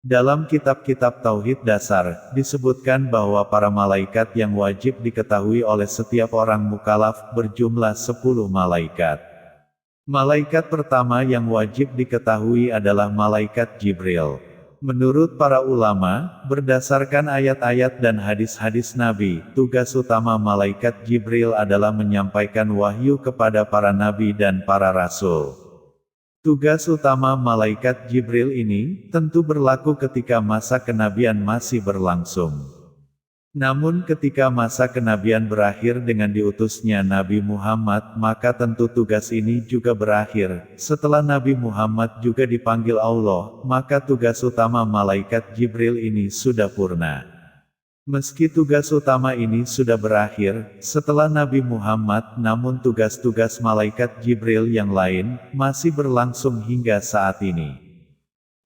Dalam kitab-kitab tauhid dasar, disebutkan bahwa para malaikat yang wajib diketahui oleh setiap orang mukallaf berjumlah 10 malaikat. Malaikat pertama yang wajib diketahui adalah malaikat Jibril. Menurut para ulama, berdasarkan ayat-ayat dan hadis-hadis Nabi, tugas utama malaikat Jibril adalah menyampaikan wahyu kepada para nabi dan para rasul. Tugas utama malaikat Jibril ini, tentu berlaku ketika masa kenabian masih berlangsung. Namun ketika masa kenabian berakhir dengan diutusnya Nabi Muhammad, maka tentu tugas ini juga berakhir. Setelah Nabi Muhammad juga dipanggil Allah, maka tugas utama malaikat Jibril ini sudah purna. Meski tugas utama ini sudah berakhir, setelah Nabi Muhammad, namun tugas-tugas malaikat Jibril yang lain, masih berlangsung hingga saat ini.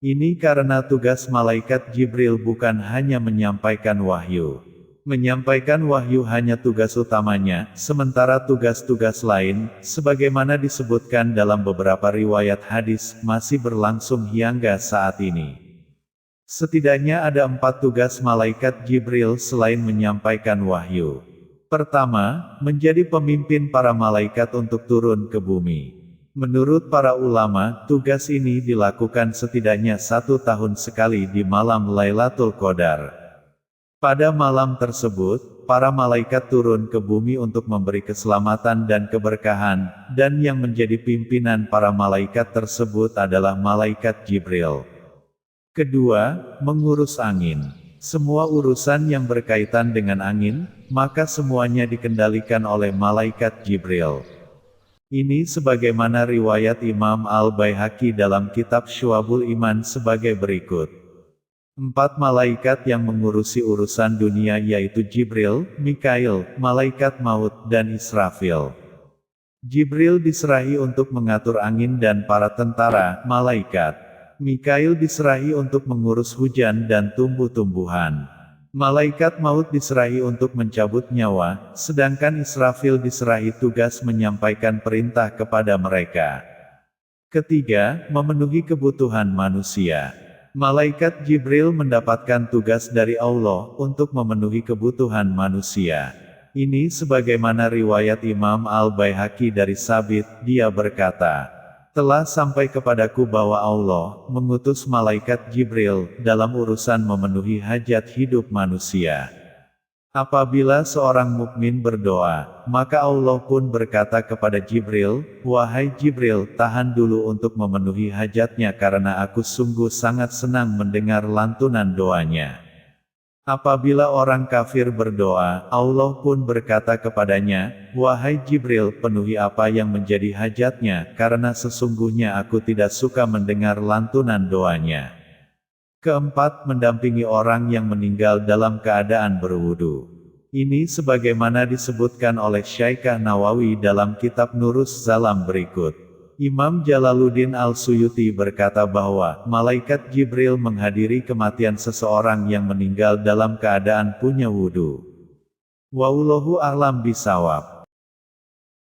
Ini karena tugas malaikat Jibril bukan hanya menyampaikan wahyu. Menyampaikan wahyu hanya tugas utamanya, sementara tugas-tugas lain, sebagaimana disebutkan dalam beberapa riwayat hadis, masih berlangsung hingga saat ini. Setidaknya ada 4 tugas malaikat Jibril selain menyampaikan wahyu. Pertama, menjadi pemimpin para malaikat untuk turun ke bumi. Menurut para ulama, tugas ini dilakukan setidaknya 1 tahun sekali di malam Lailatul Qadar. Pada malam tersebut, para malaikat turun ke bumi untuk memberi keselamatan dan keberkahan, dan yang menjadi pimpinan para malaikat tersebut adalah malaikat Jibril. Kedua, mengurus angin. Semua urusan yang berkaitan dengan angin, maka semuanya dikendalikan oleh malaikat Jibril. Ini sebagaimana riwayat Imam Al-Baihaqi dalam kitab Syu'abul Iman sebagai berikut. 4 malaikat yang mengurusi urusan dunia yaitu Jibril, Mikail, malaikat maut, dan Israfil. Jibril diserahi untuk mengatur angin dan para tentara, malaikat. Mikail diserahi untuk mengurus hujan dan tumbuh-tumbuhan. Malaikat maut diserahi untuk mencabut nyawa, sedangkan Israfil diserahi tugas menyampaikan perintah kepada mereka. Ketiga, memenuhi kebutuhan manusia. Malaikat Jibril mendapatkan tugas dari Allah untuk memenuhi kebutuhan manusia. Ini sebagaimana riwayat Imam Al-Baihaqi dari Sabit, dia berkata, telah sampai kepadaku bahwa Allah mengutus malaikat Jibril dalam urusan memenuhi hajat hidup manusia. Apabila seorang mukmin berdoa, maka Allah pun berkata kepada Jibril, "Wahai Jibril, tahan dulu untuk memenuhi hajatnya karena aku sungguh sangat senang mendengar lantunan doanya." Apabila orang kafir berdoa, Allah pun berkata kepadanya, "Wahai Jibril, penuhi apa yang menjadi hajatnya, karena sesungguhnya aku tidak suka mendengar lantunan doanya." Keempat, mendampingi orang yang meninggal dalam keadaan berwudu. Ini sebagaimana disebutkan oleh Syaikh Nawawi dalam kitab Nurus Zalam berikut. Imam Jalaluddin Al-Suyuti berkata bahwa, malaikat Jibril menghadiri kematian seseorang yang meninggal dalam keadaan punya wudu. Wallahu a'lam bishawab.